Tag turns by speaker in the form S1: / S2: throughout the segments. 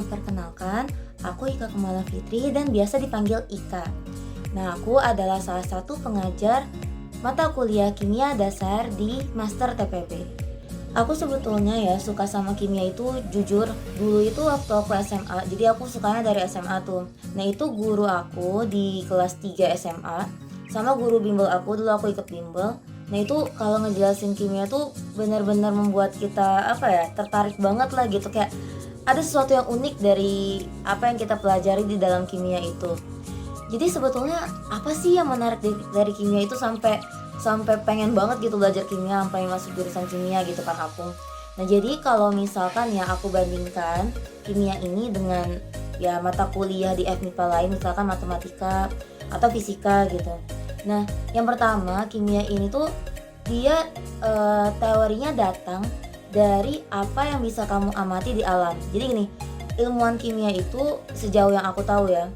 S1: Perkenalkan, aku Ika Kamala Fitri dan biasa dipanggil Ika. Nah, aku adalah salah satu pengajar mata kuliah kimia dasar di Master TPB. Aku sebetulnya ya suka sama kimia itu jujur dulu itu waktu aku SMA, jadi aku sukanya dari SMA tuh. Nah itu guru aku di kelas 3 SMA sama guru bimbel aku, dulu aku ikut bimbel. Nah itu kalau ngejelasin kimia tuh benar-benar membuat kita tertarik banget lah gitu, kayak ada sesuatu yang unik dari apa yang kita pelajari di dalam kimia itu. Jadi sebetulnya apa sih yang menarik dari kimia itu sampai sampai pengen banget gitu belajar kimia, sampai masuk jurusan kimia gitu kan aku. Nah jadi kalau misalkan ya aku bandingkan kimia ini dengan ya mata kuliah di FMIPA lain, misalkan matematika atau fisika gitu. Nah yang pertama, kimia ini tuh dia teorinya datang dari apa yang bisa kamu amati di alam. Jadi gini, ilmuwan kimia itu sejauh yang aku tahu ya,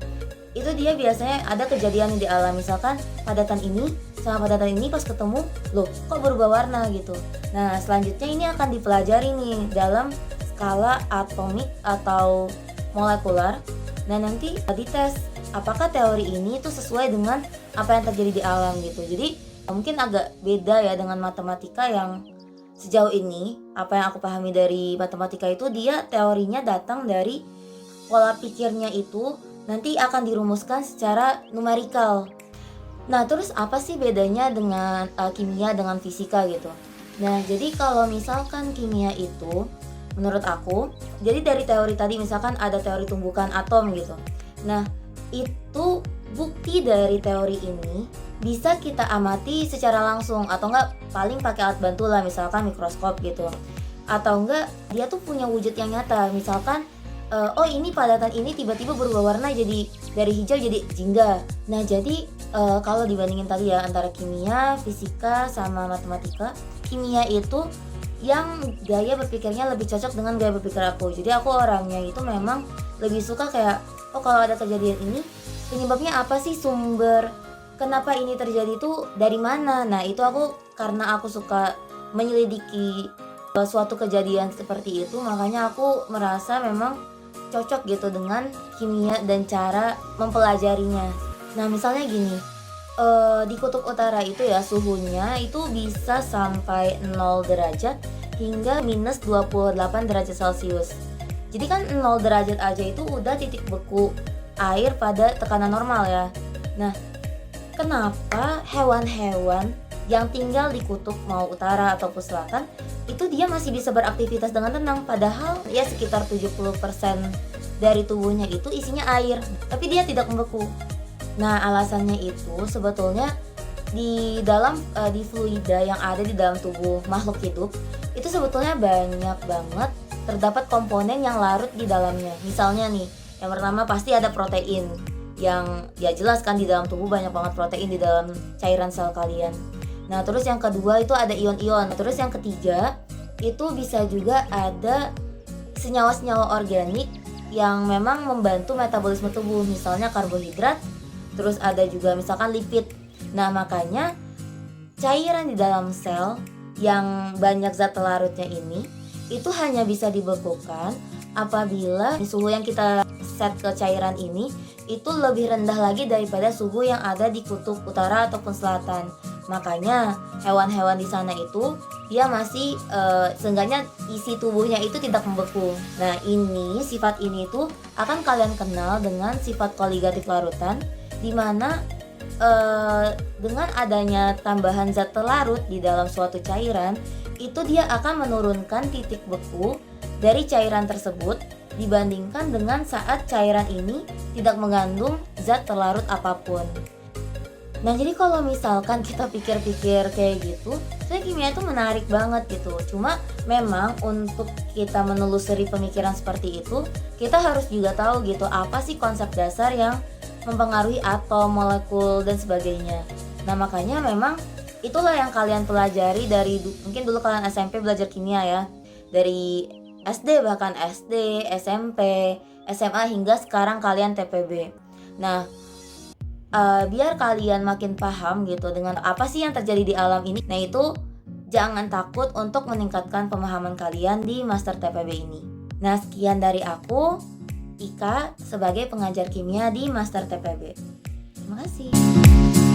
S1: itu dia biasanya ada kejadian di alam, misalkan padatan ini sama padatan ini pas ketemu, loh kok berubah warna gitu. Nah selanjutnya ini akan dipelajari nih dalam skala atomik atau molekular. Nah nanti dites apakah teori ini tuh sesuai dengan apa yang terjadi di alam gitu. Jadi mungkin agak beda ya dengan matematika yang sejauh ini apa yang aku pahami dari matematika itu dia teorinya datang dari pola pikirnya itu nanti akan dirumuskan secara numerikal. Nah, terus apa sih bedanya dengan kimia dengan fisika gitu? Nah, jadi kalau misalkan kimia itu menurut aku, jadi dari teori tadi misalkan ada teori tumbukan atom gitu. Nah, itu bukti dari teori ini bisa kita amati secara langsung atau enggak paling pakai alat bantu lah, misalkan mikroskop gitu. Atau enggak dia tuh punya wujud yang nyata, misalkan oh ini padatan ini tiba-tiba berubah warna jadi dari hijau jadi jingga. Nah, jadi kalau dibandingin tadi ya antara kimia, fisika sama matematika, kimia itu yang gaya berpikirnya lebih cocok dengan gaya berpikir aku. Jadi aku orangnya itu memang lebih suka kayak, oh kalau ada kejadian ini penyebabnya apa sih, sumber kenapa ini terjadi itu dari mana. Nah itu aku karena aku suka menyelidiki suatu kejadian seperti itu, makanya aku merasa memang cocok gitu dengan kimia dan cara mempelajarinya. Nah misalnya gini, di kutub utara itu ya suhunya itu bisa sampai 0 derajat hingga minus 28 derajat Celcius. Jadi kan 0 derajat aja itu udah titik beku air pada tekanan normal ya. Nah kenapa hewan-hewan yang tinggal di kutub mau utara ataupun selatan itu dia masih bisa beraktivitas dengan tenang, padahal ya sekitar 70% dari tubuhnya itu isinya air, tapi dia tidak membeku. Nah alasannya itu sebetulnya di dalam di fluida yang ada di dalam tubuh makhluk hidup itu sebetulnya banyak banget terdapat komponen yang larut di dalamnya. Misalnya nih, yang pertama pasti ada protein, yang ya jelas kan di dalam tubuh banyak banget protein di dalam cairan sel kalian. Nah terus yang kedua itu ada ion-ion. Terus yang ketiga itu bisa juga ada senyawa-senyawa organik yang memang membantu metabolisme tubuh, misalnya karbohidrat. Terus ada juga misalkan lipid. Nah makanya cairan di dalam sel yang banyak zat larutnya ini itu hanya bisa dibekukan apabila suhu yang kita set ke cairan ini itu lebih rendah lagi daripada suhu yang ada di kutub utara ataupun selatan. Makanya hewan-hewan di sana itu dia masih seenggaknya isi tubuhnya itu tidak membeku. Nah ini sifat ini tuh akan kalian kenal dengan sifat koligatif larutan, dimana dengan adanya tambahan zat larut di dalam suatu cairan itu dia akan menurunkan titik beku dari cairan tersebut dibandingkan dengan saat cairan ini tidak mengandung zat larut apapun. Nah jadi kalau misalkan kita pikir-pikir kayak gitu, saya kimia itu menarik banget gitu. Cuma memang untuk kita menelusuri pemikiran seperti itu, kita harus juga tahu gitu apa sih konsep dasar yang mempengaruhi atom, molekul dan sebagainya. Nah makanya memang itulah yang kalian pelajari dari mungkin dulu kalian SMP belajar kimia ya, dari SD, bahkan SD, SMP, SMA hingga sekarang kalian TPB. Nah biar kalian makin paham gitu dengan apa sih yang terjadi di alam ini. Nah itu jangan takut untuk meningkatkan pemahaman kalian di Master TPB ini. Nah sekian dari aku. Ika sebagai pengajar kimia di Master TPB. Terima kasih.